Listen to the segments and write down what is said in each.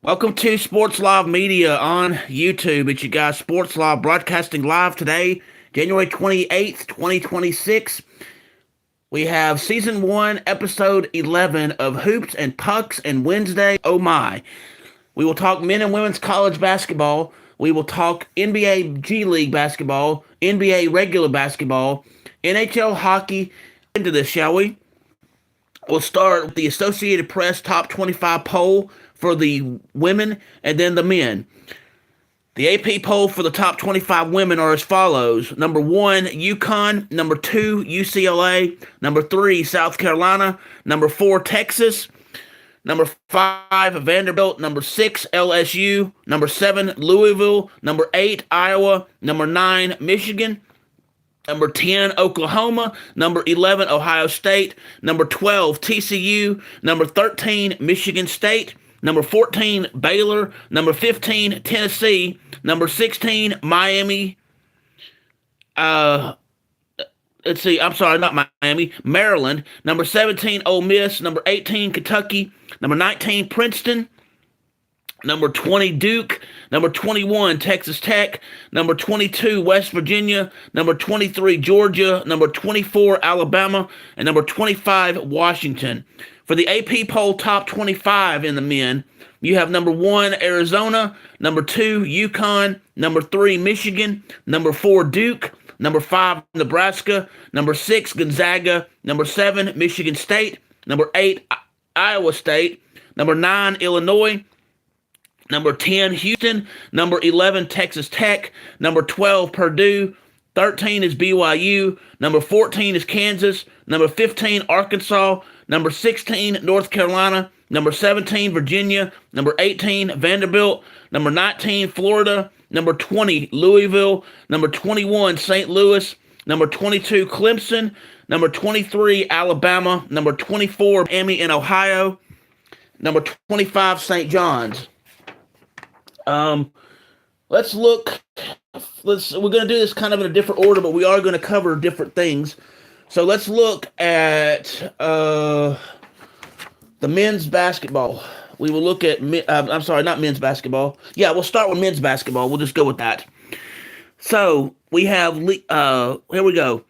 Welcome to Sports Live Media on YouTube. It's you guys, Sports Live, broadcasting live today, January 28th, 2026. We have Season 1, Episode 11 of Hoops and Pucks and Wednesday. Oh my. We will talk men and women's college basketball. We will talk NBA G League basketball, NBA regular basketball, NHL hockey. Into this, shall we? We'll start with the Associated Press Top 25 poll for the women and then the men. The AP poll for the top 25 women are as follows. Number 1, UConn. Number 2, UCLA. Number 3, South Carolina. Number 4, Texas. Number 5, Vanderbilt. Number 6, LSU. Number 7, Louisville. Number 8, Iowa. Number 9, Michigan. Number 10, Oklahoma. Number 11, Ohio State. Number 12, TCU. Number 13, Michigan State. Number 14, Baylor. Number 15, Tennessee. Number 16, Miami. Uh, let's see. I'm sorry, not Miami. Maryland. Number 17, Ole Miss. Number 18, Kentucky. Number 19, Princeton. Number 20, Duke. Number 21, Texas Tech. Number 22, West Virginia. Number 23, Georgia. Number 24, Alabama. And number 25, Washington. For the AP poll top 25 in the men, you have number 1, Arizona. Number 2, UConn. Number 3, Michigan. Number 4, Duke. Number 5, Nebraska. Number 6, Gonzaga. Number 7, Michigan State. Number 8, Iowa State. Number 9, Illinois. Number 10, Houston. Number 11, Texas Tech. Number 12, Purdue. 13 is BYU. Number 14 is Kansas. Number 15, Arkansas. Number 16, North Carolina. Number 17, Virginia. Number 18, Vanderbilt. Number 19, Florida. Number 20, Louisville. Number 21, St. Louis. Number 22, Clemson. Number 23, Alabama. Number 24, Miami in Ohio. Number 25, St. John's. Let's look. We're going to do this kind of in a different order, but we are going to cover different things. So let's look at the men's basketball. We will look at. I'm sorry, not men's basketball. Yeah, we'll start with men's basketball. We'll just go with that. So we have. Here we go.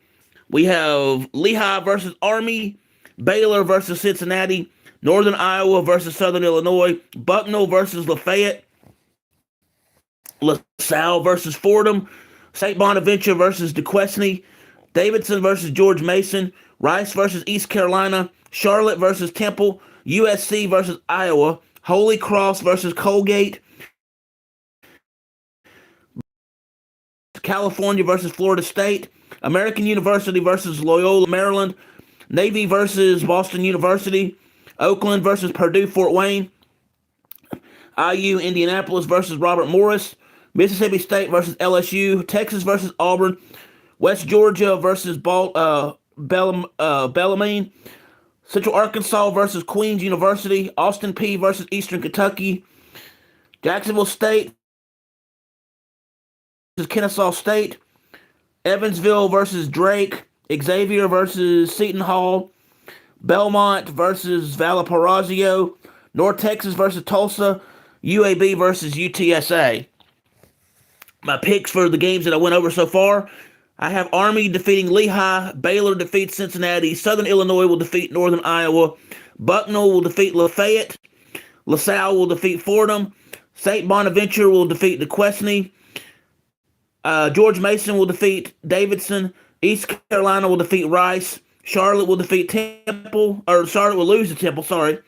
We have Lehigh versus Army, Baylor versus Cincinnati, Northern Iowa versus Southern Illinois, Bucknell versus Lafayette, LaSalle versus Fordham, St. Bonaventure versus DeQuesne, Davidson versus George Mason, Rice versus East Carolina, Charlotte versus Temple, USC versus Iowa, Holy Cross versus Colgate, California versus Florida State, American University versus Loyola, Maryland, Navy versus Boston University, Oakland versus Purdue Fort Wayne, IU Indianapolis versus Robert Morris, Mississippi State versus LSU, Texas versus Auburn, West Georgia versus Bellarmine, Central Arkansas versus Queens University, Austin Peay versus Eastern Kentucky, Jacksonville State versus Kennesaw State, Evansville versus Drake, Xavier versus Seton Hall, Belmont versus Valparaiso, North Texas versus Tulsa, UAB versus UTSA. My picks for the games that I went over so far, I have Army defeating Lehigh, Baylor defeats Cincinnati, Southern Illinois will defeat Northern Iowa, Bucknell will defeat Lafayette, LaSalle will defeat Fordham, St. Bonaventure will defeat DeQuesne, George Mason will defeat Davidson, East Carolina will defeat Rice, Charlotte will defeat Temple, or Charlotte will lose to Temple, sorry.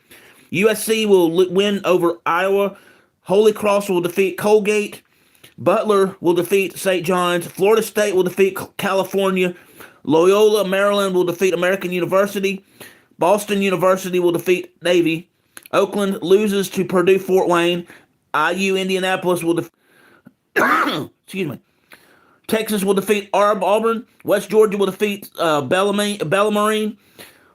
USC will win over Iowa, Holy Cross will defeat Colgate, Butler will defeat St. John's. Florida State will defeat California. Loyola, Maryland will defeat American University. Boston University will defeat Navy. Oakland loses to Purdue Fort Wayne. IU Indianapolis will defeat. Excuse me. Texas will defeat Auburn. West Georgia will defeat Bellarmine.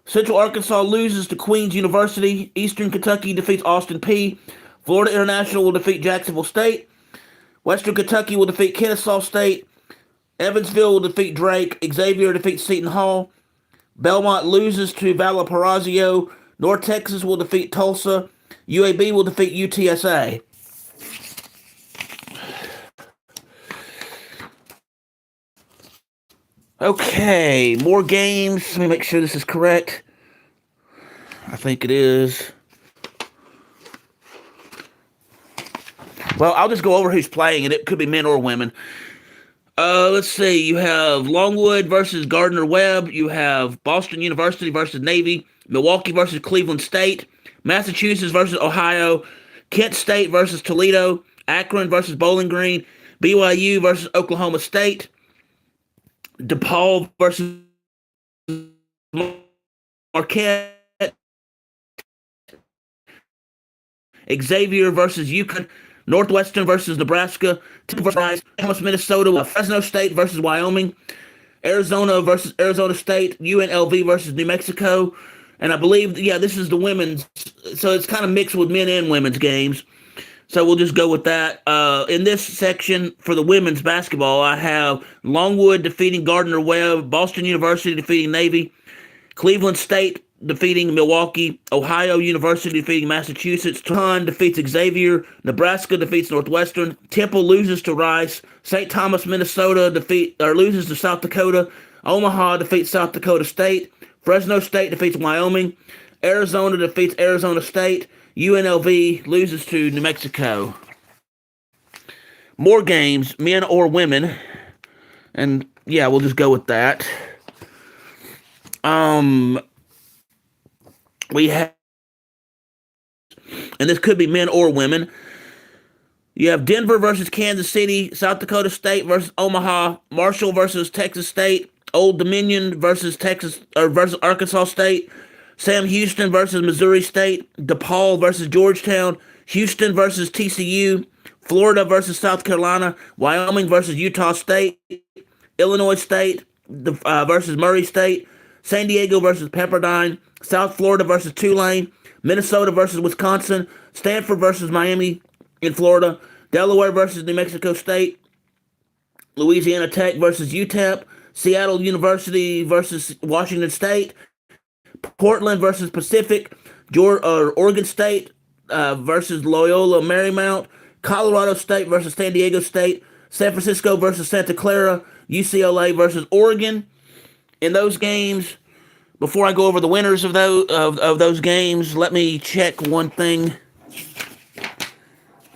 Central Arkansas loses to Queens University. Eastern Kentucky defeats Austin Peay. Florida International will defeat Jacksonville State. Western Kentucky will defeat Kennesaw State. Evansville will defeat Drake. Xavier defeats Seton Hall. Belmont loses to Valparaiso. North Texas will defeat Tulsa. UAB will defeat UTSA. Okay, more games. Let me make sure this is correct. I think it is. Well, I'll just go over who's playing, and it could be men or women. Let's see. You have Longwood versus Gardner Webb. You have Boston University versus Navy. Milwaukee versus Cleveland State. Massachusetts versus Ohio. Kent State versus Toledo. Akron versus Bowling Green. BYU versus Oklahoma State. DePaul versus Marquette. Xavier versus UConn. Northwestern versus Nebraska. Temple versus Rice. Thomas, Minnesota. Fresno State versus Wyoming. Arizona versus Arizona State. UNLV versus New Mexico. And I believe, yeah, this is the women's. So it's kind of mixed with men and women's games. So we'll just go with that. In this section for the women's basketball, I have Longwood defeating Gardner Webb, Boston University defeating Navy, Cleveland State defeating Milwaukee, Ohio University defeating Massachusetts, Tucson defeats Xavier, Nebraska defeats Northwestern, Temple loses to Rice, St. Thomas, Minnesota loses to South Dakota, Omaha defeats South Dakota State, Fresno State defeats Wyoming, Arizona defeats Arizona State, UNLV loses to New Mexico. More games, men or women. And yeah, we'll just go with that. We have, and this could be men or women. You have Denver versus Kansas City, South Dakota State versus Omaha, Marshall versus Texas State, Old Dominion versus versus Arkansas State, Sam Houston versus Missouri State, DePaul versus Georgetown, Houston versus TCU, Florida versus South Carolina, Wyoming versus Utah State, Illinois State versus Murray State, San Diego versus Pepperdine, South Florida versus Tulane, Minnesota versus Wisconsin, Stanford versus Miami in Florida, Delaware versus New Mexico State, Louisiana Tech versus UTEP, Seattle University versus Washington State, Portland versus Pacific, Oregon State versus Loyola Marymount, Colorado State versus San Diego State, San Francisco versus Santa Clara, UCLA versus Oregon. In those games, before I go over the winners of those games, let me check one thing.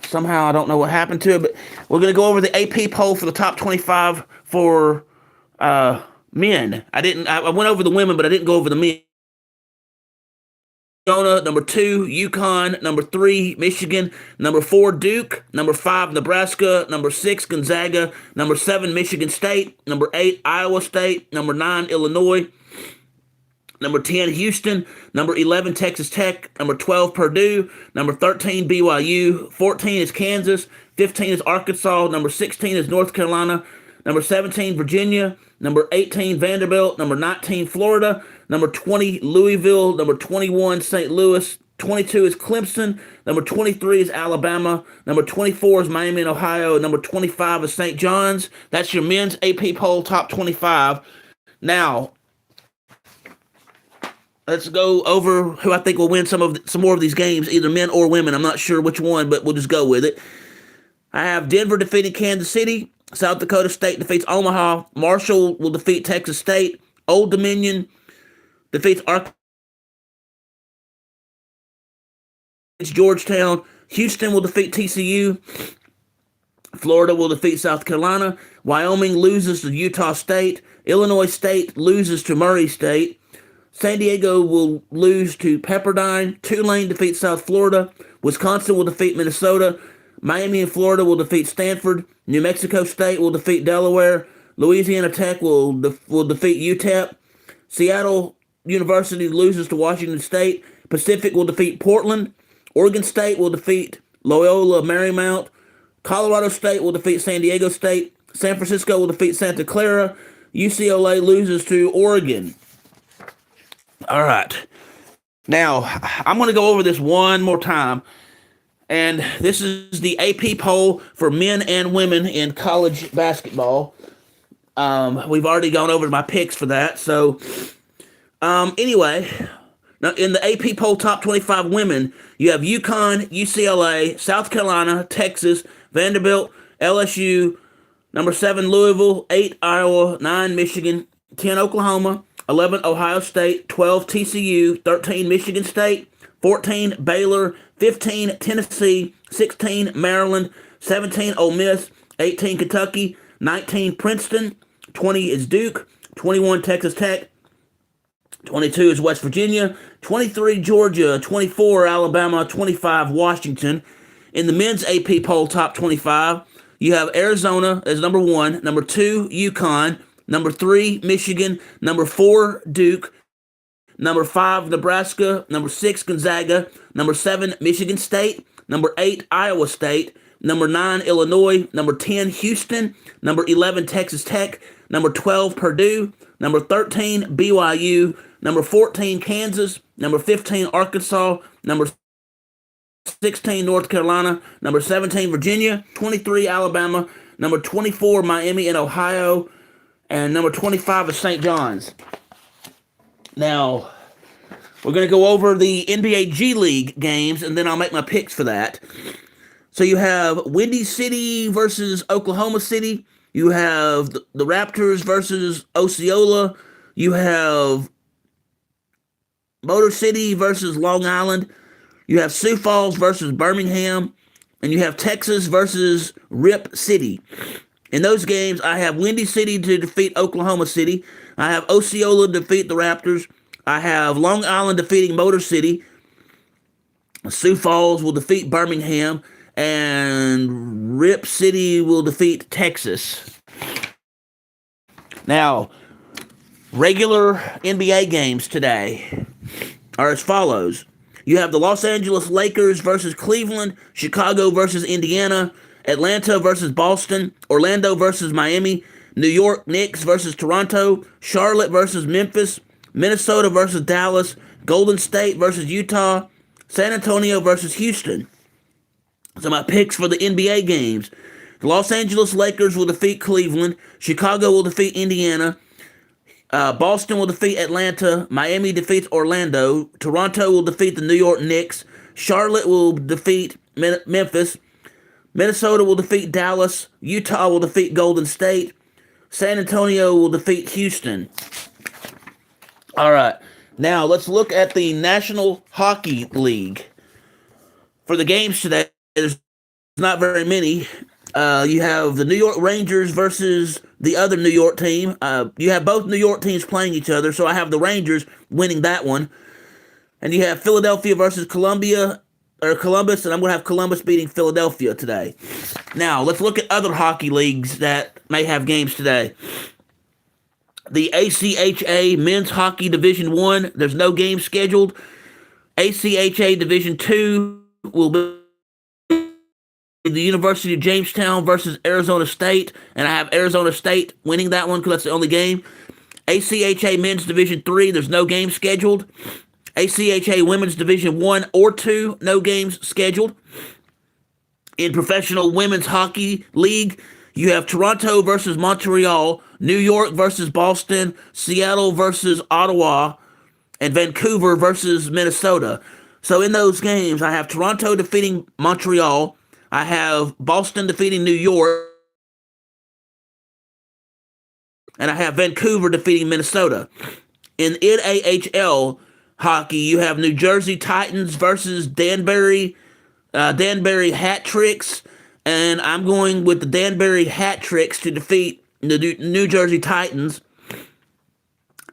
Somehow I don't know what happened to it, but we're going to go over the AP poll for the top 25 for men. I went over the women, but I didn't go over the men. Arizona, number 2, UConn, number 3, Michigan, number 4, Duke, number 5, Nebraska, number 6, Gonzaga, number 7, Michigan State, number 8, Iowa State, number 9, Illinois, number 10, Houston, number 11, Texas Tech, number 12, Purdue, number 13, BYU, 14 is Kansas, 15 is Arkansas, number 16 is North Carolina, number 17, Virginia, number 18, Vanderbilt, number 19, Florida, number 20, Louisville, number 21, St. Louis, 22 is Clemson, number 23 is Alabama, number 24 is Miami and Ohio, and number 25 is St. John's. That's your men's AP poll top 25. Now, let's go over who I think will win some more of these games, either men or women. I'm not sure which one, but we'll just go with it. I have Denver defeating Kansas City. South Dakota State defeats Omaha. Marshall will defeat Texas State. Old Dominion defeats Georgetown. Houston will defeat TCU. Florida will defeat South Carolina. Wyoming loses to Utah State. Illinois State loses to Murray State. San Diego will lose to Pepperdine. Tulane defeats South Florida. Wisconsin will defeat Minnesota. Miami and Florida will defeat Stanford. New Mexico State will defeat Delaware. Louisiana Tech will defeat UTEP. Seattle University loses to Washington State. Pacific will defeat Portland. Oregon State will defeat Loyola Marymount. Colorado State will defeat San Diego State. San Francisco will defeat Santa Clara. UCLA loses to Oregon. All right. Now, I'm going to go over this one more time. And this is the AP poll for men and women in college basketball. We've already gone over my picks for that. So, anyway, Now, in the AP poll top 25 women, you have UConn, UCLA, South Carolina, Texas, Vanderbilt, LSU, number 7 Louisville, 8 Iowa, 9 Michigan, 10 Oklahoma, 11 Ohio State, 12 TCU, 13 Michigan State, 14 Baylor, 15 Tennessee, 16 Maryland, 17 Ole Miss, 18 Kentucky, 19 Princeton, 20 is Duke, 21 Texas Tech, 22 is West Virginia, 23 Georgia, 24 Alabama, 25 Washington. In the men's AP poll top 25, you have Arizona as number 1, number 2 UConn, number 3 Michigan, number 4 Duke, number 5 Nebraska, number 6 Gonzaga, number 7 Michigan State, number 8 Iowa State, number 9 Illinois, number 10 Houston, number 11 Texas Tech, number 12 Purdue, number 13 BYU, number 14 Kansas, number 15 Arkansas, number 16 North Carolina, number 17 Virginia, 23 Alabama, number 24 Miami and Ohio, and number 25 is St. John's. Now, we're going to go over the NBA G League games, and then I'll make my picks for that. So you have Windy City versus Oklahoma City. You have the Raptors versus Osceola. You have Motor City versus Long Island. You have Sioux Falls versus Birmingham. And you have Texas versus Rip City. In those games, I have Windy City to defeat Oklahoma City. I have Osceola defeat the Raptors. I have Long Island defeating Motor City. Sioux Falls will defeat Birmingham. And Rip City will defeat Texas. Now, regular NBA games today are as follows. You have the Los Angeles Lakers versus Cleveland, Chicago versus Indiana, Atlanta versus Boston, Orlando versus Miami, New York Knicks versus Toronto, Charlotte versus Memphis, Minnesota versus Dallas, Golden State versus Utah, San Antonio versus Houston. So my picks for the NBA games. The Los Angeles Lakers will defeat Cleveland, Chicago will defeat Indiana, Boston will defeat Atlanta. Miami defeats Orlando. Toronto will defeat the New York Knicks. Charlotte will defeat Memphis. Minnesota will defeat Dallas. Utah will defeat Golden State. San Antonio will defeat Houston. All right. Now let's look at the National Hockey League. For the games today, there's not very many. You have the New York Rangers versus the other New York team. You have both New York teams playing each other, so I have the Rangers winning that one. And you have Philadelphia versus Columbus, and I'm going to have Columbus beating Philadelphia today. Now, let's look at other hockey leagues that may have games today. The ACHA Men's Hockey Division 1, there's no game scheduled. ACHA Division 2 will be the University of Jamestown versus Arizona State, and I have Arizona State winning that one because that's the only game. ACHA Men's Division 3, there's no game scheduled. ACHA Women's Division 1 or 2, no games scheduled. In Professional Women's Hockey League, you have Toronto versus Montreal, New York versus Boston, Seattle versus Ottawa, and Vancouver versus Minnesota. So in those games, I have Toronto defeating Montreal, I have Boston defeating New York, and I have Vancouver defeating Minnesota. In NAHL hockey, you have New Jersey Titans versus Danbury Hat Tricks, and I'm going with the Danbury Hat Tricks to defeat the New Jersey Titans.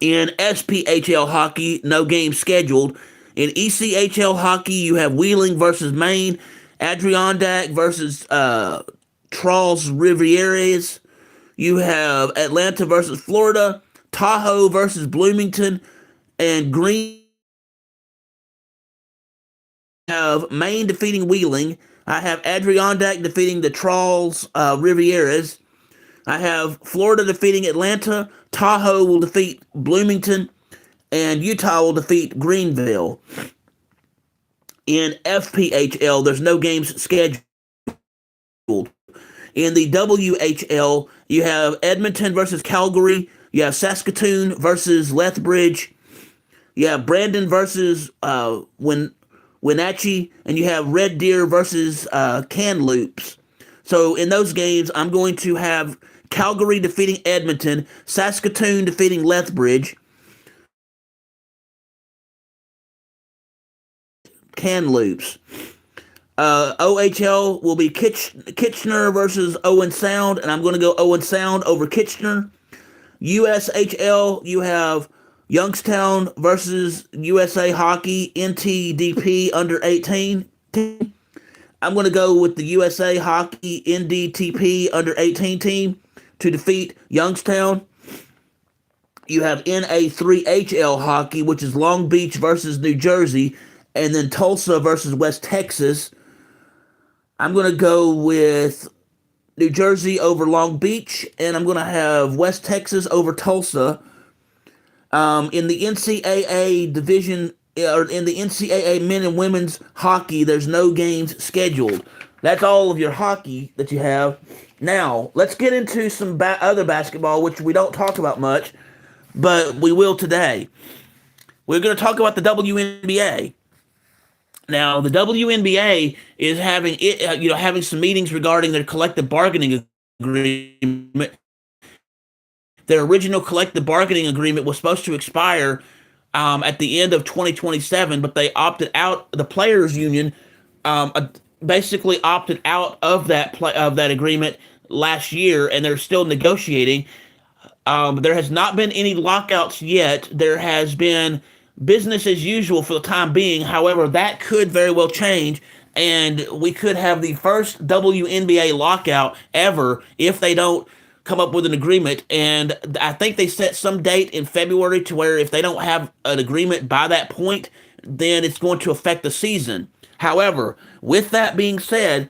In SPHL hockey, no game scheduled. In ECHL hockey, you have Wheeling versus Maine, Adirondack versus Charles Rivieres. You have Atlanta versus Florida, Tahoe versus Bloomington, and Green. I have Maine defeating Wheeling. I have Adirondack defeating the Charles Rivieres. I have Florida defeating Atlanta. Tahoe will defeat Bloomington, and Utah will defeat Greenville. In FPHL, there's no games scheduled. In the WHL, you have Edmonton versus Calgary. You have Saskatoon versus Lethbridge. You have Brandon versus Wenatchee, and you have Red Deer versus Kamloops. So in those games, I'm going to have Calgary defeating Edmonton, Saskatoon defeating Lethbridge, Kamloops. OHL will be Kitchener versus Owen Sound, and I'm going to go Owen Sound over Kitchener. USHL, you have Youngstown versus USA Hockey NTDP under 18 team. I'm going to go with the USA Hockey NDTP under 18 team to defeat Youngstown. You have NA3HL hockey, which is Long Beach versus New Jersey, and then Tulsa versus West Texas. I'm going to go with New Jersey over Long Beach, and I'm going to have West Texas over Tulsa. In the NCAA division, or in the NCAA men and women's hockey, there's no games scheduled. That's all of your hockey that you have. Now, let's get into some other basketball, which we don't talk about much, but we will today. We're going to talk about the WNBA. Now, the WNBA is having some meetings regarding their collective bargaining agreement. Their original collective bargaining agreement was supposed to expire at the end of 2027, but they opted out. The players' union basically opted out of that agreement last year, and they're still negotiating. There has not been any lockouts yet. There has been business as usual for the time being. However, that could very well change, and we could have the first WNBA lockout ever if they don't come up with an agreement. And I think they set some date in February to where if they don't have an agreement by that point, then it's going to affect the season. However, with that being said,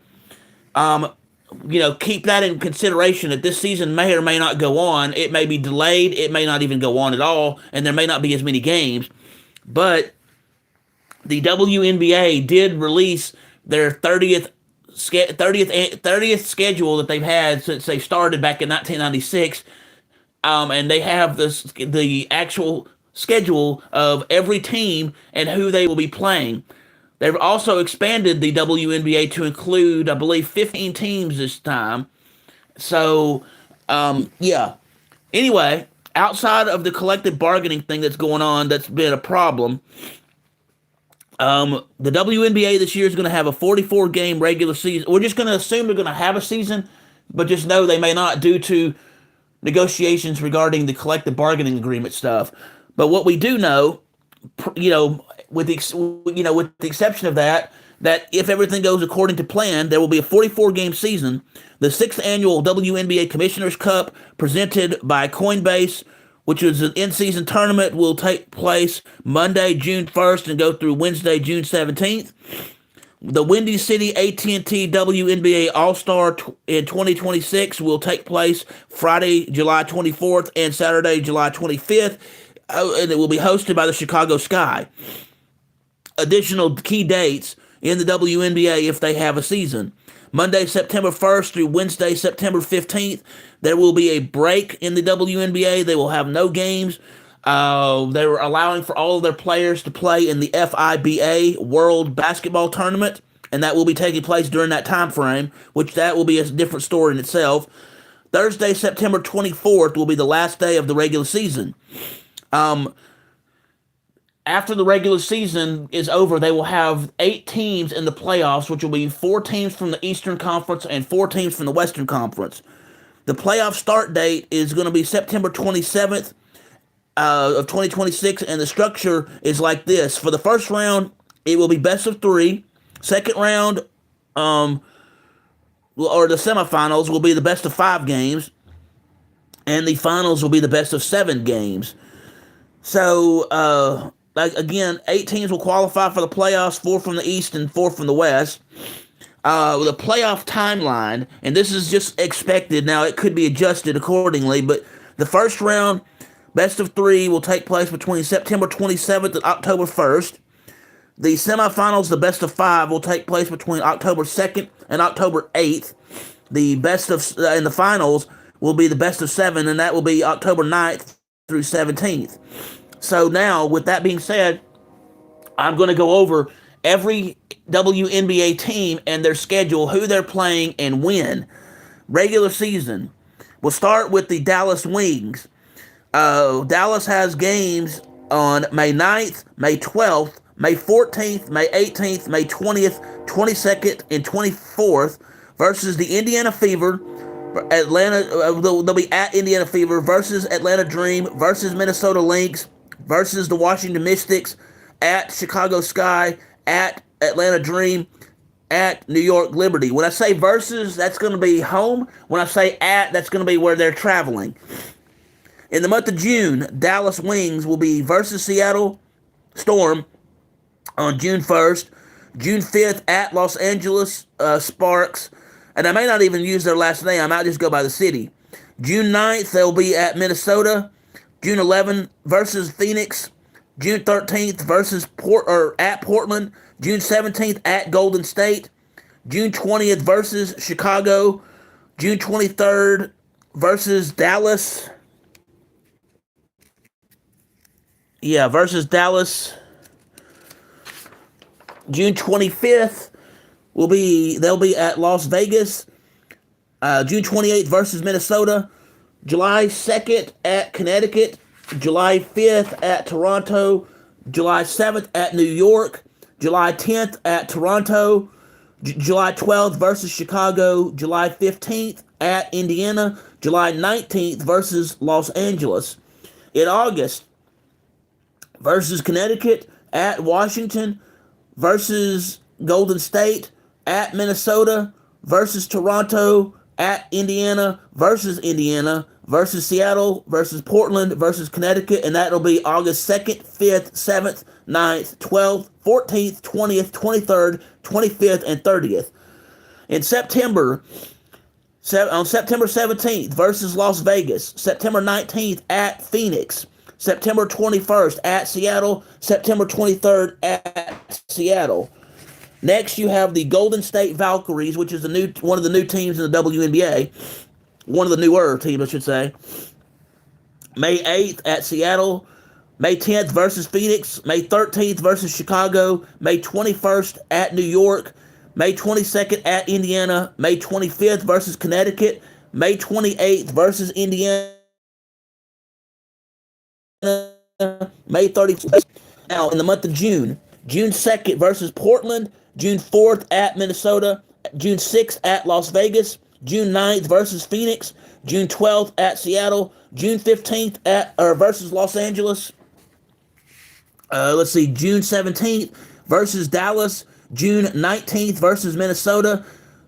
keep that in consideration that this season may or may not go on. It may be delayed. It may not even go on at all, and there may not be as many games. But the WNBA did release their 30th schedule that they've had since they started back in 1996, and they have the actual schedule of every team and who they will be playing. They've also expanded the WNBA to include, I believe, 15 teams this time. So, yeah. Anyway, outside of the collective bargaining thing that's going on, that's been a problem. The WNBA this year is going to have a 44-game regular season. We're just going to assume they're going to have a season, but just know they may not due to negotiations regarding the collective bargaining agreement stuff. But what we do know, with the exception of that if everything goes according to plan, there will be a 44-game season. The sixth annual WNBA Commissioner's Cup, presented by Coinbase, which is an in-season tournament, will take place Monday, June 1st, and go through Wednesday, June 17th. The Windy City AT&T WNBA All-Star in 2026 will take place Friday, July 24th, and Saturday, July 25th, and it will be hosted by the Chicago Sky. Additional key dates in the WNBA if they have a season. Monday, September 1st through Wednesday, September 15th, there will be a break in the WNBA. They will have no games. They were allowing for all of their players to play in the FIBA World Basketball Tournament, and that will be taking place during that time frame, which that will be a different story in itself. Thursday, September 24th will be the last day of the regular season. After the regular season is over, they will have 8 teams in the playoffs, which will be 4 teams from the Eastern Conference and 4 teams from the Western Conference. The playoff start date is going to be September 27th of 2026, and the structure is like this. For the first round, it will be best of 3. Second round, or the semifinals, will be the best of 5 games, and the finals will be the best of 7 games. So, again, 8 teams will qualify for the playoffs, 4 from the East and 4 from the West. The playoff timeline, and this is just expected. Now, it could be adjusted accordingly, but the first round, best of 3, will take place between September 27th and October 1st. The semifinals, the best of 5, will take place between October 2nd and October 8th. The best of, and the finals will be the best of 7, and that will be October 9th through 17th. So now, with that being said, I'm going to go over every WNBA team and their schedule, who they're playing, and when. Regular season. We'll start with the Dallas Wings. Dallas has games on May 9th, May 12th, May 14th, May 18th, May 20th, 22nd, and 24th versus the Indiana Fever. Atlanta, they'll be at Indiana Fever versus Atlanta Dream versus Minnesota Lynx versus the Washington Mystics at Chicago Sky at Atlanta Dream at New York Liberty. When I say versus, that's going to be home. When I say at, that's going to be where they're traveling. In the month of June, Dallas Wings will be versus Seattle Storm on June 1st. June 5th at Los Angeles Sparks. And I may not even use their last name. I might just go by the city. June 9th, they'll be at Minnesota. June 11th versus Phoenix. June 13th versus at Portland. June 17th at Golden State. June 20th versus Chicago. June 23rd versus Dallas. Versus Dallas. June 25th they'll be at Las Vegas. June 28th versus Minnesota. July 2nd at Connecticut. July 5th at Toronto. July 7th at New York. July 10th at Toronto. July 12th versus Chicago. July 15th at Indiana. July 19th versus Los Angeles. In August, versus Connecticut, at Washington, versus Golden State, at Minnesota, versus Toronto, at Indiana, versus Seattle, versus Portland, versus Connecticut, and that'll be August 2nd, 5th, 7th, 9th, 12th, 14th, 20th, 23rd, 25th, and 30th. In September, on September 17th versus Las Vegas, September 19th at Phoenix, September 21st at Seattle, September 23rd at Seattle. Next, you have the Golden State Valkyries, which is one of the new teams in the WNBA. One of the newer teams, I should say. May 8th at Seattle, May 10th versus Phoenix, May 13th versus Chicago, May 21st at New York, May 22nd at Indiana, May 25th versus Connecticut, May 28th versus Indiana, May 31st. Now, in the month of June, June 2nd versus Portland, June 4th at Minnesota, June 6th at Las Vegas, June 9th versus Phoenix, June 12th at Seattle, June 15th versus Los Angeles. June 17th versus Dallas, June 19th versus Minnesota,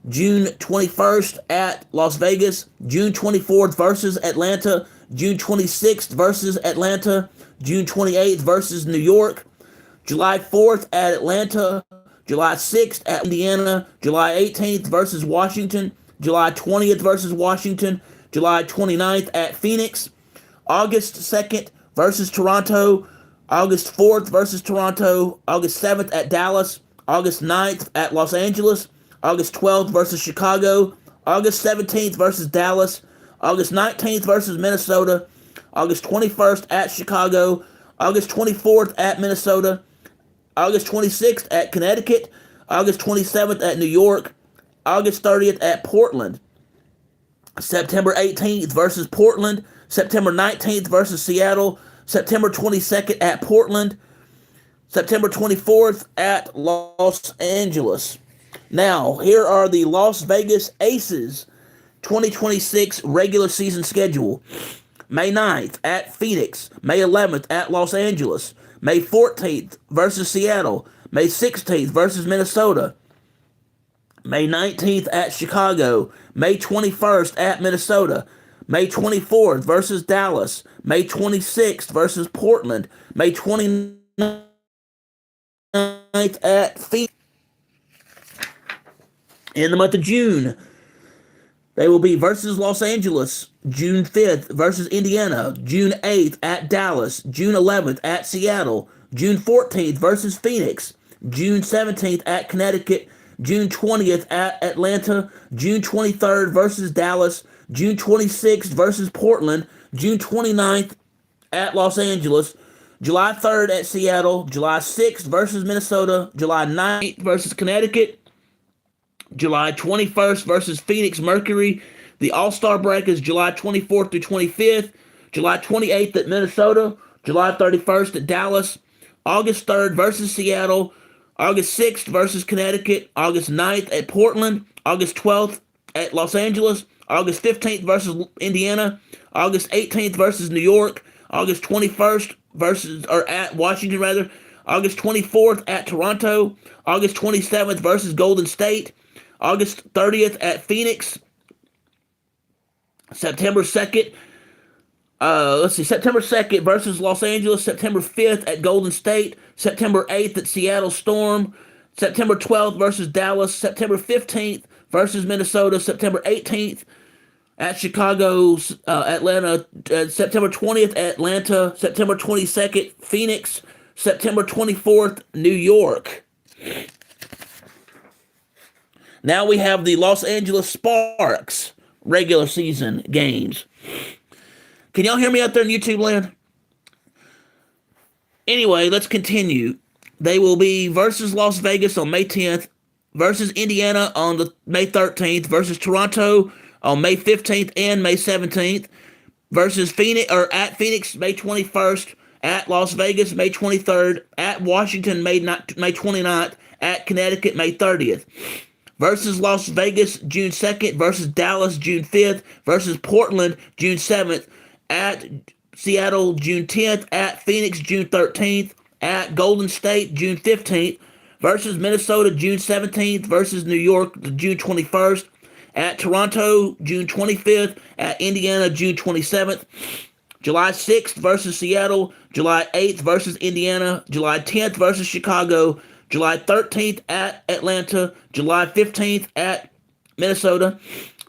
June 21st at Las Vegas, June 24th versus Atlanta, June 26th versus Atlanta, June 28th versus New York, July 4th at Atlanta, July 6th at Indiana, July 18th versus Washington, July 20th versus Washington, July 29th at Phoenix, August 2nd versus Toronto, August 4th versus Toronto, August 7th at Dallas, August 9th at Los Angeles, August 12th versus Chicago, August 17th versus Dallas, August 19th versus Minnesota, August 21st at Chicago, August 24th at Minnesota, August 26th at Connecticut, August 27th at New York, August 30th at Portland, September 18th versus Portland, September 19th versus Seattle, September 22nd at Portland, September 24th at Los Angeles. Now, here are the Las Vegas Aces 2026 regular season schedule. May 9th at Phoenix, May 11th at Los Angeles, May 14th versus Seattle, May 16th versus Minnesota, May 19th at Chicago, May 21st at Minnesota, May 24th versus Dallas, May 26th versus Portland, May 29th at Phoenix. In the month of June, they will be versus Los Angeles, June 5th versus Indiana, June 8th at Dallas, June 11th at Seattle, June 14th versus Phoenix, June 17th at Connecticut, June 20th at Atlanta, June 23rd versus Dallas, June 26th versus Portland, June 29th at Los Angeles, July 3rd at Seattle, July 6th versus Minnesota, July 9th versus Connecticut, July 21st versus Phoenix Mercury. The All-Star break is July 24th through 25th, July 28th at Minnesota, July 31st at Dallas, August 3rd versus Seattle, August 6th versus Connecticut, August 9th at Portland, August 12th at Los Angeles, August 15th versus Indiana, August 18th versus New York, August 21st versus, or at Washington rather, August 24th at Toronto, August 27th versus Golden State, August 30th at Phoenix, September 2nd, September 2nd versus Los Angeles, September 5th at Golden State, September 8th at Seattle Storm, September 12th versus Dallas, September 15th versus Minnesota, September 18th at Chicago's Atlanta, September 20th at Atlanta, September 22nd Phoenix, September 24th New York. Now we have the Los Angeles Sparks regular season games. Can y'all hear me out there in YouTube land? Anyway, let's continue. They will be versus Las Vegas on May 10th, versus Indiana on the May 13th, versus Toronto on May 15th and May 17th, versus Phoenix or at Phoenix May 21st, at Las Vegas May 23rd, at Washington May 29th, at Connecticut May 30th. Versus Las Vegas June 2nd, versus Dallas June 5th, versus Portland June 7th, at Seattle June 10th, at Phoenix June 13th, at Golden State June 15th, versus Minnesota June 17th, versus New York June 21st, at Toronto June 25th, at Indiana June 27th, July 6th versus Seattle, July 8th versus Indiana, July 10th versus Chicago, July 13th at Atlanta, July 15th at Minnesota,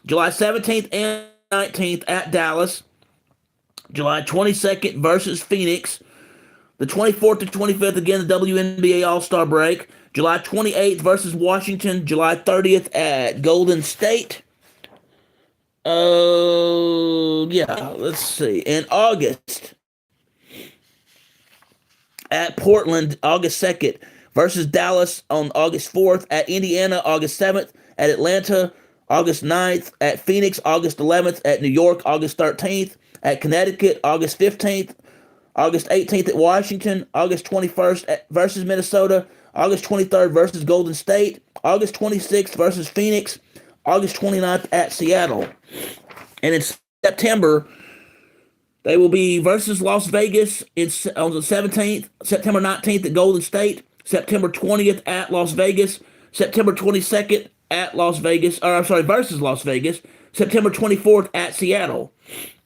July 17th and 19th at Dallas, July 22nd versus Phoenix, the 24th to 25th again the WNBA All-Star break, July 28th versus Washington, July 30th at Golden State. Let's see. In August at Portland, August 2nd versus Dallas on August 4th, at Indiana, August 7th, at Atlanta, August 9th, at Phoenix, August 11th, at New York, August 13th, at Connecticut, August 15th, August 18th at Washington, August 21st versus Minnesota, August 23rd versus Golden State, August 26th versus Phoenix, August 29th at Seattle. And in September, they will be versus Las Vegas on the 17th, September 19th at Golden State, September 20th at Las Vegas, September 22nd at Las Vegas, versus Las Vegas, September 24th at Seattle.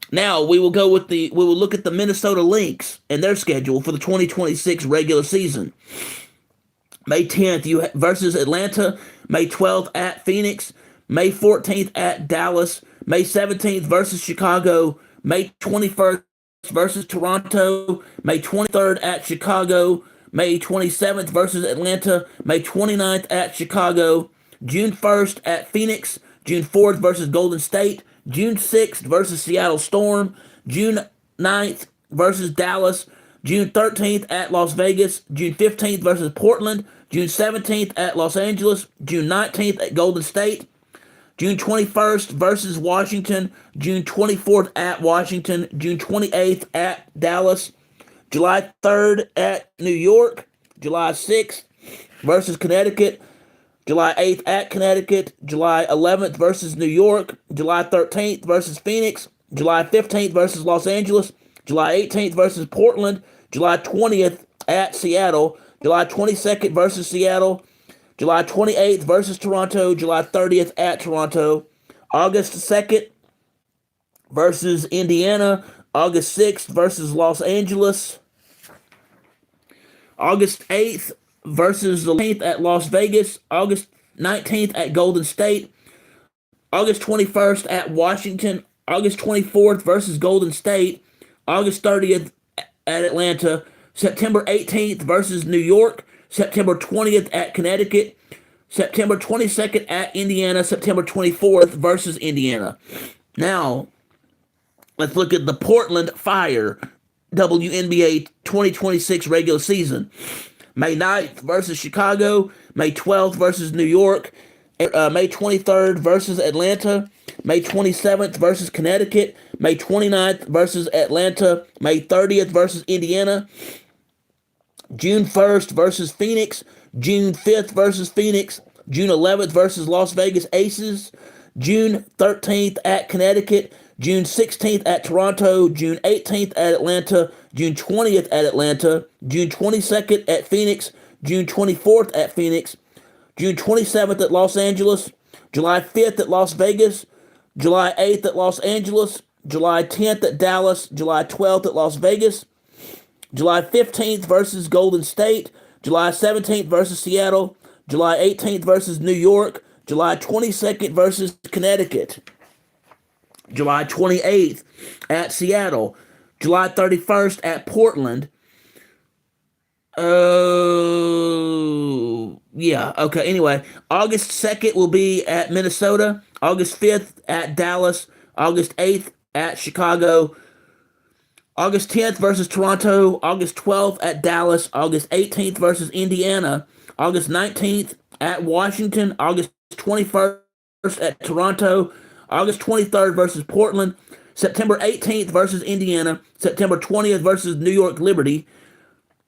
Now we will look at the Minnesota Lynx and their schedule for the 2026 regular season. May 10th versus Atlanta, May 12th at Phoenix, May 14th at Dallas, May 17th versus Chicago, May 21st versus Toronto, May 23rd at Chicago, May 27th versus Atlanta, May 29th at Chicago, June 1st at Phoenix, June 4th versus Golden State, June 6th versus Seattle Storm, June 9th versus Dallas, June 13th at Las Vegas, June 15th versus Portland, June 17th at Los Angeles, June 19th at Golden State, June 21st versus Washington, June 24th at Washington, June 28th at Dallas, July 3rd at New York, July 6th versus Connecticut, July 8th at Connecticut, July 11th versus New York, July 13th versus Phoenix, July 15th versus Los Angeles, July 18th versus Portland, July 20th at Seattle, July 22nd versus Seattle, July 28th versus Toronto, July 30th at Toronto, August 2nd versus Indiana, August 6th versus Los Angeles, August 8th versus the 10th at Las Vegas, August 19th at Golden State, August 21st at Washington, August 24th versus Golden State, August 30th at Atlanta, September 18th versus New York, September 20th at Connecticut, September 22nd at Indiana, September 24th versus Indiana. Now, let's look at the Portland Fire WNBA 2026 regular season. May 9th versus Chicago, May 12th versus New York, May 23rd versus Atlanta, May 27th versus Connecticut, May 29th versus Atlanta, May 30th versus Indiana, June 1st versus Phoenix, June 5th versus Phoenix, June 11th versus Las Vegas Aces, June 13th at Connecticut, June 16th at Toronto, June 18th at Atlanta, June 20th at Atlanta, June 22nd at Phoenix, June 24th at Phoenix, June 27th at Los Angeles, July 5th at Las Vegas, July 8th at Los Angeles, July 10th at Dallas, July 12th at Las Vegas, July 15th versus Golden State, July 17th versus Seattle, July 18th versus New York, July 22nd versus Connecticut, July 28th at Seattle, July 31st at Portland. Yeah, okay, anyway. August 2nd will be at Minnesota, August 5th at Dallas, August 8th at Chicago, August 10th versus Toronto, August 12th at Dallas, August 18th versus Indiana, August 19th at Washington, August 21st at Toronto, August 23rd versus Portland, September 18th versus Indiana, September 20th versus New York Liberty,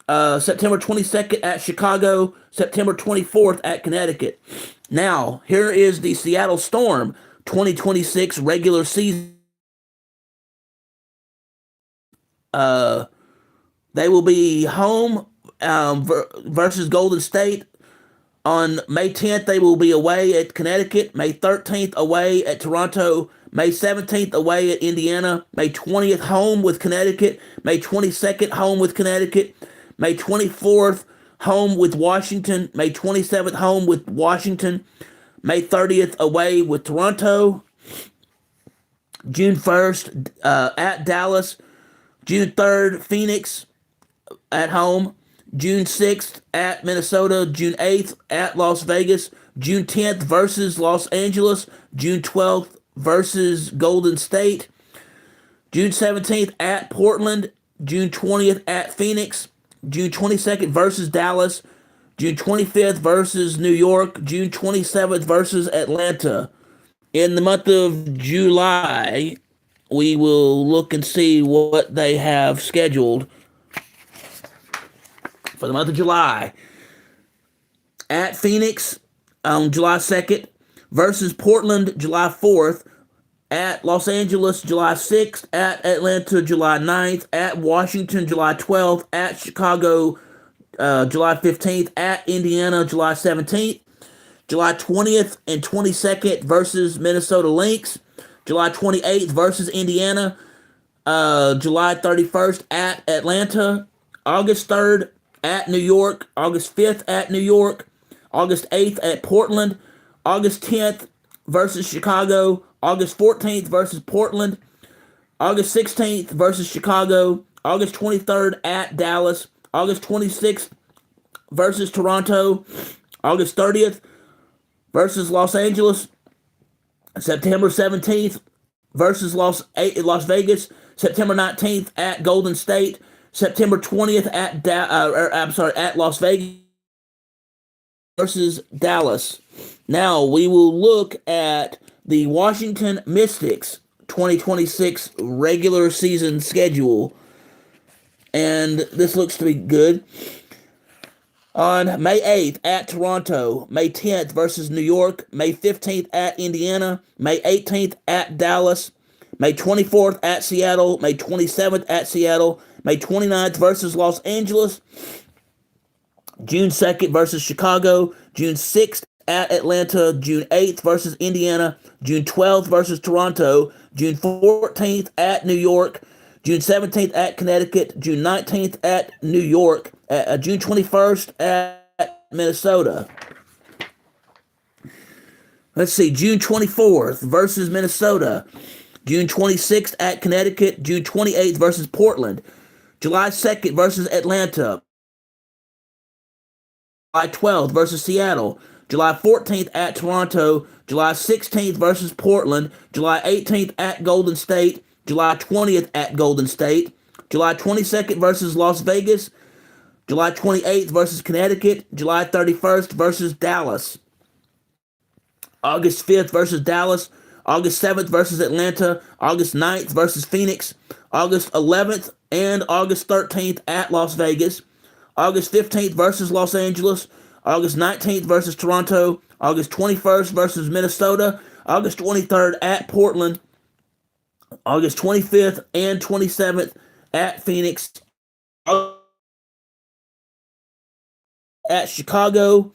September 22nd at Chicago, September 24th at Connecticut. Now, here is the Seattle Storm 2026 regular season. They will be home versus Golden State. On May 10th, they will be away at Connecticut. May 13th, away at Toronto. May 17th, away at Indiana. May 20th, home with Connecticut. May 22nd, home with Connecticut. May 24th, home with Washington. May 27th, home with Washington. May 30th, away with Toronto. June 1st, at Dallas. June 3rd, Phoenix at home. June 6th at Minnesota, June 8th at Las Vegas, June 10th versus Los Angeles, June 12th versus Golden State, June 17th at Portland, June 20th at Phoenix, June 22nd versus Dallas, June 25th versus New York, June 27th versus Atlanta. In the month of July, we will look and see what they have scheduled for the month of July. At Phoenix on July 2nd versus Portland July 4th, at Los Angeles July 6th, at Atlanta July 9th, at Washington July 12th, at Chicago July 15th, at Indiana July 17th, July 20th and 22nd versus Minnesota Lynx, July 28th versus Indiana, July 31st at Atlanta, August 3rd at New York, August 5th at New York, August 8th at Portland, August 10th versus Chicago, August 14th versus Portland, August 16th versus Chicago, August 23rd at Dallas, August 26th versus Toronto, August 30th versus Los Angeles, September 17th versus Las Vegas, September 19th at Golden State, September 20th at at Las Vegas versus Dallas. Now we will look at the Washington Mystics 2026 regular season schedule, and this looks to be good. On May 8th at Toronto, May 10th versus New York, May 15th at Indiana, May 18th at Dallas, May 24th at Seattle, May 27th at Seattle, May 29th versus Los Angeles, June 2nd versus Chicago, June 6th at Atlanta, June 8th versus Indiana, June 12th versus Toronto, June 14th at New York, June 17th at Connecticut, June 19th at New York, June 21st at Minnesota. Let's see, June 24th versus Minnesota, June 26th at Connecticut, June 28th versus Portland, July 2nd versus Atlanta, July 12th versus Seattle, July 14th at Toronto, July 16th versus Portland, July 18th at Golden State, July 20th at Golden State, July 22nd versus Las Vegas. July 28th versus Connecticut. July 31st versus Dallas. August 5th versus Dallas. August 7th versus Atlanta. August 9th versus Phoenix. August 11th and August 13th at Las Vegas. August 15th versus Los Angeles. August 19th versus Toronto. August 21st versus Minnesota. August 23rd at Portland. August 25th and 27th at Phoenix. At Chicago.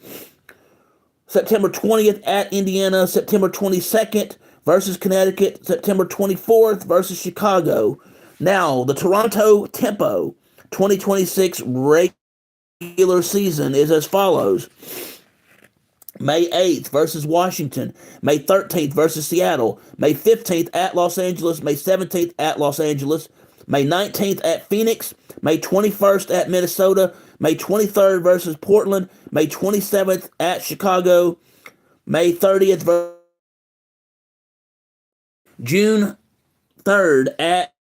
September 20th at Indiana. September 22nd versus Connecticut. September 24th versus Chicago. Now, the Toronto Tempo 2026 regular season is as follows. May 8th versus Washington. May 13th versus Seattle. May 15th at Los Angeles. May 17th at Los Angeles. May 19th at Phoenix. May 21st at Minnesota. May 23rd versus Portland. May 27th at Chicago. May 30th June 3rd at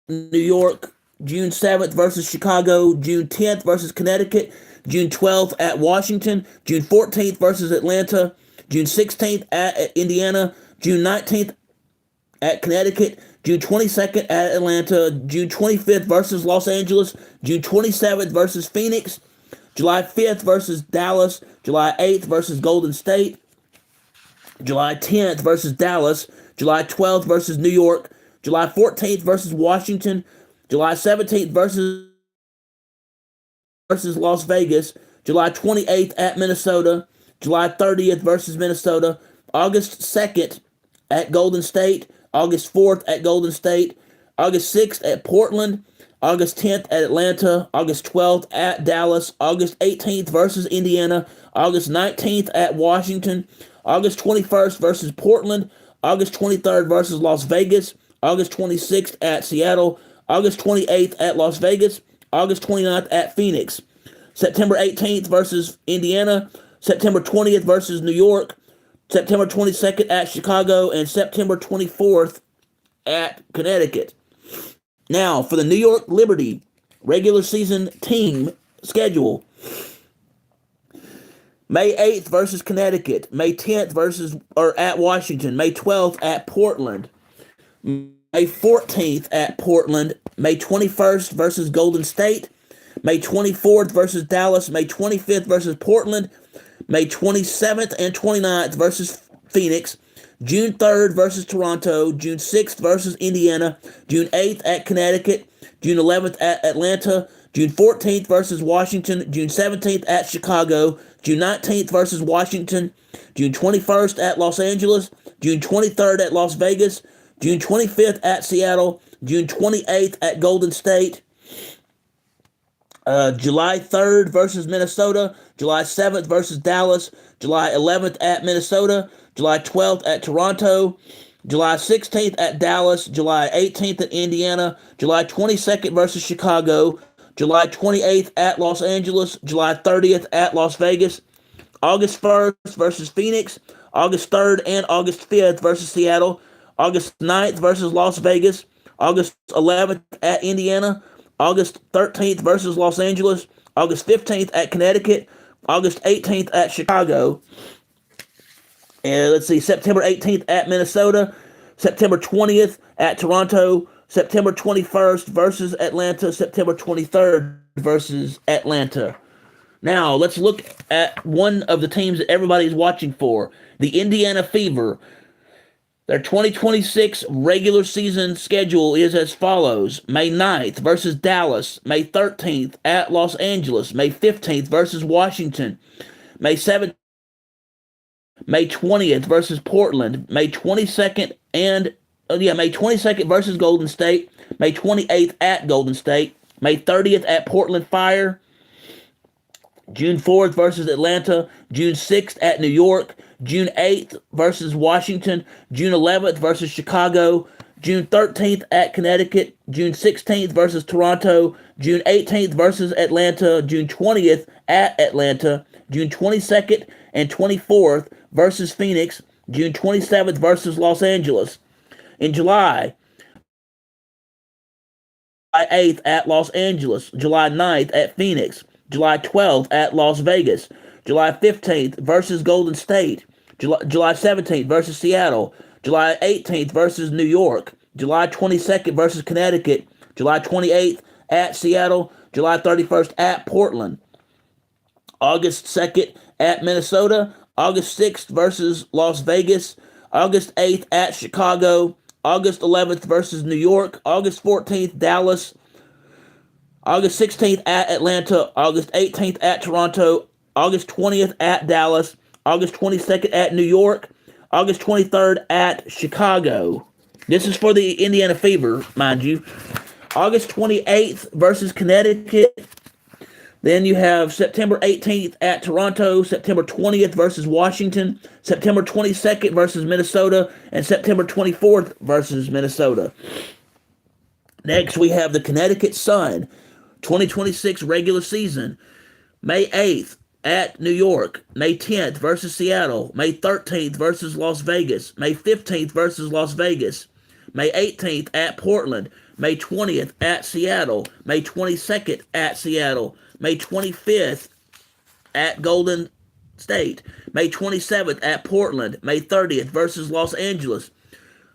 New York. June 7th versus Chicago. June 10th versus Connecticut. June 12th at Washington, June 14th versus Atlanta, June 16th at Indiana, June 19th at Connecticut, June 22nd at Atlanta, June 25th versus Los Angeles, June 27th versus Phoenix, July 5th versus Dallas, July 8th versus Golden State, July 10th versus Dallas, July 12th versus New York, July 14th versus Washington, July 17th versus Las Vegas, July 28th at Minnesota, July 30th versus Minnesota, August 2nd at Golden State, August 4th at Golden State, August 6th at Portland, August 10th at Atlanta, August 12th at Dallas, August 18th versus Indiana, August 19th at Washington, August 21st versus Portland, August 23rd versus Las Vegas, August 26th at Seattle, August 28th at Las Vegas, August 29th at Phoenix, September 18th versus Indiana, September 20th versus New York, September 22nd at Chicago, and September 24th at Connecticut. Now, for the New York Liberty regular season team schedule. May 8th versus Connecticut, May 10th at Washington, May 12th at Portland, May 14th at Portland, May 21st versus Golden State, May 24th versus Dallas, May 25th versus Portland, May 27th and 29th versus Phoenix, June 3rd versus Toronto, June 6th versus Indiana, June 8th at Connecticut, June 11th at Atlanta, June 14th versus Washington, June 17th at Chicago, June 19th versus Washington, June 21st at Los Angeles, June 23rd at Las Vegas, June 25th at Seattle, June 28th at Golden State, July 3rd versus Minnesota, July 7th versus Dallas, July 11th at Minnesota, July 12th at Toronto, July 16th at Dallas, July 18th at Indiana, July 22nd versus Chicago, July 28th at Los Angeles, July 30th at Las Vegas, August 1st versus Phoenix, August 3rd and August 5th versus Seattle, August 9th versus Las Vegas, August 11th at Indiana, August 13th versus Los Angeles, August 15th at Connecticut, August 18th at Chicago, and let's see, September 18th at Minnesota, September 20th at Toronto, September 21st versus Atlanta, September 23rd versus Atlanta. Now, let's look at one of the teams that everybody's watching for, the Indiana Fever. Their 2026 regular season schedule is as follows. May 9th versus Dallas. May 13th at Los Angeles. May 15th versus Washington. May 7th, May 20th versus Portland. May 22nd May 22nd versus Golden State. May 28th at Golden State. May 30th at Portland Fire. June 4th versus Atlanta. June 6th at New York. June 8th versus Washington, June 11th versus Chicago, June 13th at Connecticut, June 16th versus Toronto, June 18th versus Atlanta, June 20th at Atlanta, June 22nd and 24th versus Phoenix, June 27th versus Los Angeles. In July, 8th at Los Angeles, July 9th at Phoenix, July 12th at Las Vegas, July 15th versus Golden State, July 17th versus Seattle, July 18th versus New York, July 22nd versus Connecticut, July 28th at Seattle, July 31st at Portland, August 2nd at Minnesota, August 6th versus Las Vegas, August 8th at Chicago, August 11th versus New York, August 14th Dallas, August 16th at Atlanta, August 18th at Toronto, August 20th at Dallas, August 22nd at New York, August 23rd at Chicago. This is for the Indiana Fever, mind you. August 28th versus Connecticut. Then you have September 18th at Toronto, September 20th versus Washington, September 22nd versus Minnesota, and September 24th versus Minnesota. Next, we have the Connecticut Sun, 2026 regular season, May 8th at New York, May 10th versus Seattle, May 13th versus Las Vegas, May 15th versus Las Vegas, May 18th at Portland, May 20th at Seattle, May 22nd at Seattle, May 25th at Golden State, May 27th at Portland, May 30th versus Los Angeles,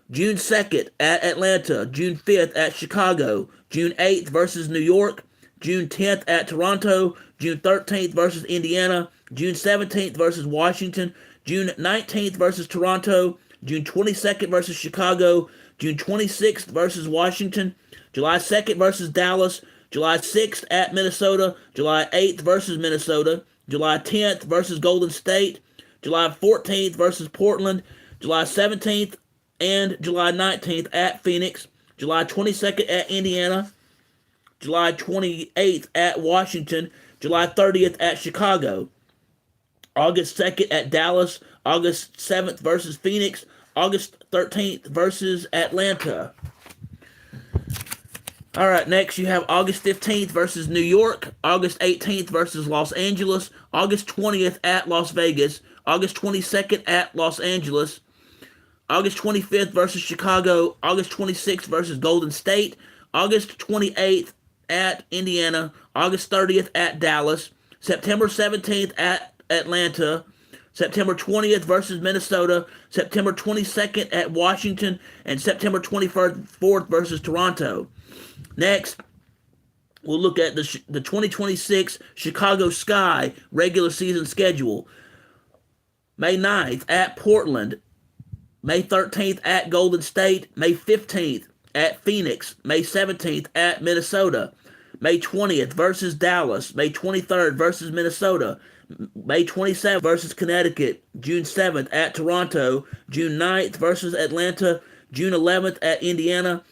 June 2nd at Atlanta, June 5th at Chicago, June 8th versus New York, June 10th at Toronto, June 13th versus Indiana, June 17th versus Washington, June 19th versus Toronto, June 22nd versus Chicago, June 26th versus Washington, July 2nd versus Dallas, July 6th at Minnesota, July 8th versus Minnesota, July 10th versus Golden State, July 14th versus Portland, July 17th and July 19th at Phoenix, July 22nd at Indiana, July 28th at Washington, July 30th at Chicago, August 2nd at Dallas, August 7th versus Phoenix, August 13th versus Atlanta. All right, next you have August 15th versus New York, August 18th versus Los Angeles, August 20th at Las Vegas, August 22nd at Los Angeles, August 25th versus Chicago, August 26th versus Golden State, August 28th at Indiana, August 30th at Dallas, September 17th at Atlanta, September 20th versus Minnesota, September 22nd at Washington, and September 24th versus Toronto. Next, we'll look at the 2026 Chicago Sky regular season schedule. May 9th at Portland, May 13th at Golden State, May 15th at Phoenix, May 17th at Minnesota, May 20th versus Dallas, May 23rd versus Minnesota, May 27th versus Connecticut, June 7th at Toronto, June 9th versus Atlanta, June 11th at Indiana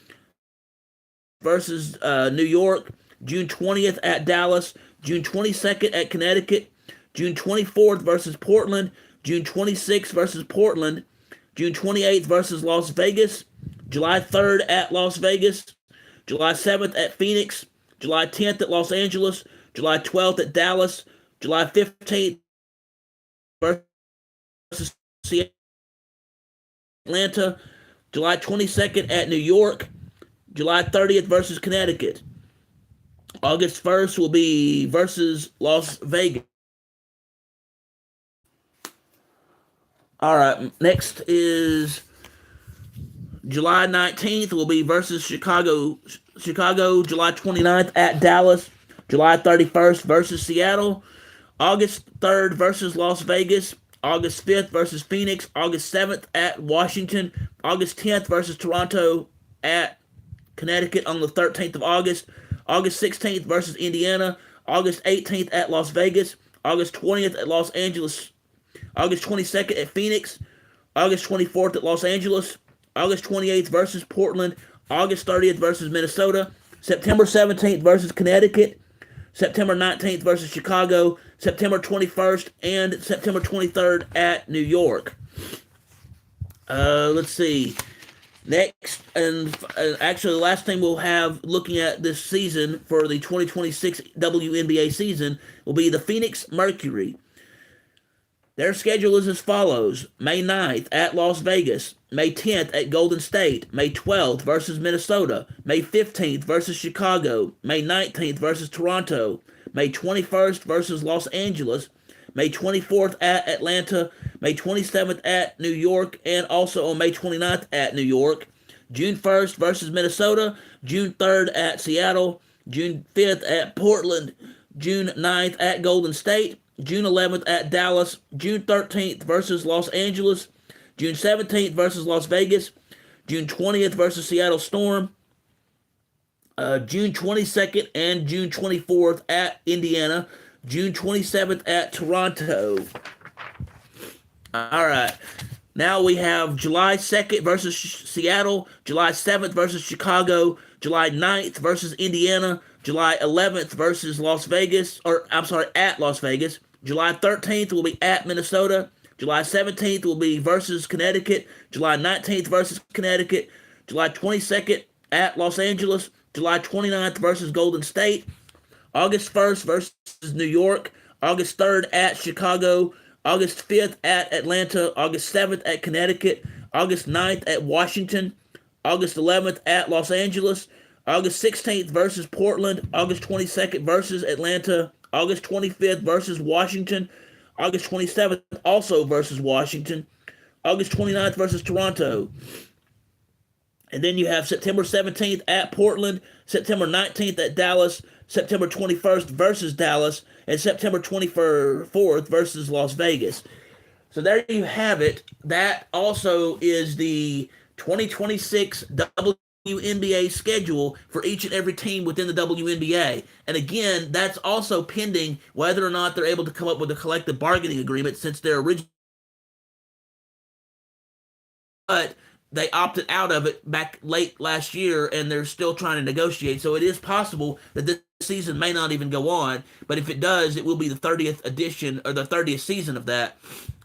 versus New York, June 20th at Dallas, June 22nd at Connecticut, June 24th versus Portland, June 26th versus Portland, June 28th versus Las Vegas, July 3rd at Las Vegas, July 7th at Phoenix, July 10th at Los Angeles, July 12th at Dallas, July 15th versus Atlanta, July 22nd at New York, July 30th versus Connecticut. August 1st will be versus Las Vegas. All right, next is July 19th will be versus Chicago, July 29th at Dallas, July 31st versus Seattle, August 3rd versus Las Vegas, August 5th versus Phoenix, August 7th at Washington, August 10th versus Toronto at Connecticut on the 13th of August, August 16th versus Indiana, August 18th at Las Vegas, August 20th at Los Angeles, August 22nd at Phoenix, August 24th at Los Angeles, August 28th versus Portland, August 30th versus Minnesota, September 17th versus Connecticut, September 19th versus Chicago, September 21st and September 23rd at New York. Let's see. Next, and actually the last thing we'll have looking at this season for the 2026 WNBA season will be the Phoenix Mercury. Their schedule is as follows: May 9th at Las Vegas, May 10th at Golden State, May 12th versus Minnesota, May 15th versus Chicago, May 19th versus Toronto, May 21st versus Los Angeles, May 24th at Atlanta, May 27th at New York, and also on May 29th at New York. June 1st versus Minnesota, June 3rd at Seattle, June 5th at Portland, June 9th at Golden State, June 11th at Dallas, June 13th versus Los Angeles, June 17th versus Las Vegas, June 20th versus Seattle Storm, June 22nd and June 24th at Indiana, June 27th at Toronto. All right. Now we have July 2nd versus Seattle, July 7th versus Chicago, July 9th versus Indiana, July 11th versus Las Vegas, or I'm sorry, at Las Vegas. July 13th will be at Minnesota. July 17th will be versus Connecticut. July 19th versus Connecticut. July 22nd at Los Angeles. July 29th versus Golden State. August 1st versus New York. August 3rd at Chicago. August 5th at Atlanta, August 7th at Connecticut, August 9th at Washington, August 11th at Los Angeles, August 16th versus Portland, August 22nd versus Atlanta, August 25th versus Washington, August 27th also versus Washington, August 29th versus Toronto. And then you have September 17th at Portland, September 19th at Dallas, September 21st versus Dallas, and September 24th versus Las Vegas. So there you have it. That also is the 2026 WNBA schedule for each and every team within the WNBA. And again, that's also pending whether or not they're able to come up with a collective bargaining agreement since their original. But they opted out of it back late last year and they're still trying to negotiate. So it is possible that this season may not even go on, but if it does, it will be the 30th edition or the 30th season of that.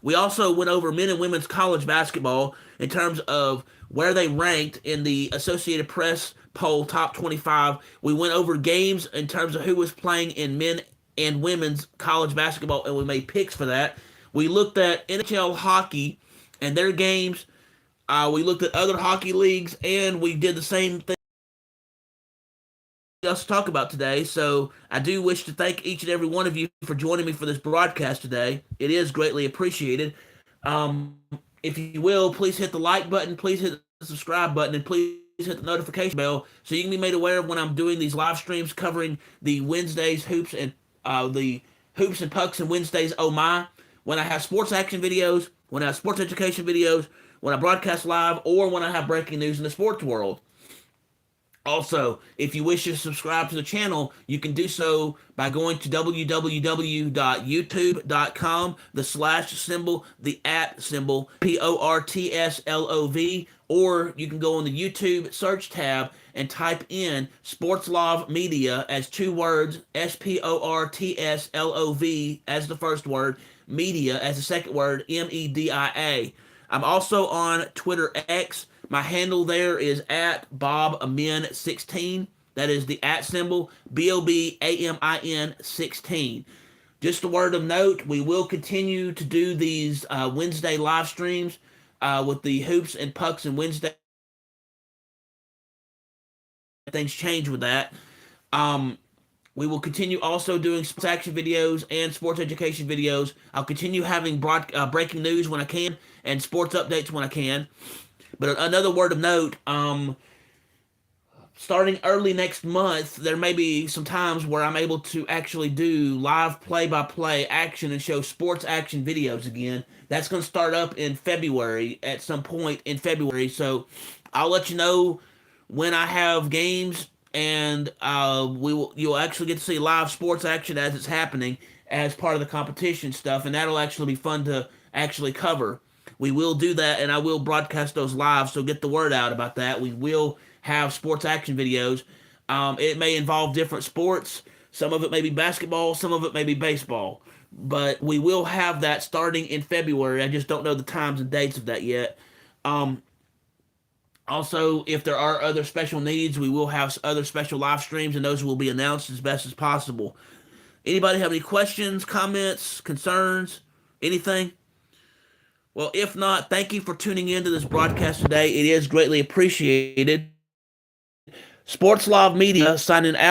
We also went over men and women's college basketball in terms of where they ranked in the Associated Press poll top 25. We went over games in terms of who was playing in men and women's college basketball, and we made picks for that. We looked at NHL hockey and their games. We looked at other hockey leagues, and we did the same thing else to talk about today. So I do wish to thank each and every one of you for joining me for this broadcast today. It is greatly appreciated. If you will, please hit the like button, please hit the subscribe button, and please hit the notification bell so you can be made aware of when I'm doing these live streams covering the Wednesdays hoops and the hoops and pucks and Wednesdays. Oh my! When I have sports action videos, when I have sports education videos, when I broadcast live, or when I have breaking news in the sports world. Also, if you wish to subscribe to the channel, you can do so by going to www.youtube.com, the slash symbol, the at symbol, PORTSLOV, or you can go on the YouTube search tab and type in Sportslov Media as two words, SPORTSLOV as the first word, media as the second word, MEDIA. I'm also on Twitter X. My handle there is at BobAmin16. That is the at symbol, BOBAMIN 16. Just a word of note, we will continue to do these Wednesday live streams with the hoops and pucks and Wednesday. Things change with that. We will continue also doing sports action videos and sports education videos. I'll continue having breaking news when I can and sports updates when I can. But another word of note, starting early next month, there may be some times where I'm able to actually do live play-by-play action and show sports action videos again. That's going to start up in February, at some point in February. So I'll let you know when I have games, and you'll actually get to see live sports action as it's happening as part of the competition stuff, and that'll actually be fun to actually cover. We will do that, and I will broadcast those live, so get the word out about that. We will have sports action videos. It may involve different sports. Some of it may be basketball, some of it may be baseball. But we will have that starting in February. I just don't know the times and dates of that yet. Also, if there are other special needs, we will have other special live streams, and those will be announced as best as possible. Anybody have any questions, comments, concerns, anything? Well, if not, thank you for tuning in to this broadcast today. It is greatly appreciated. Sports Live Media signing out.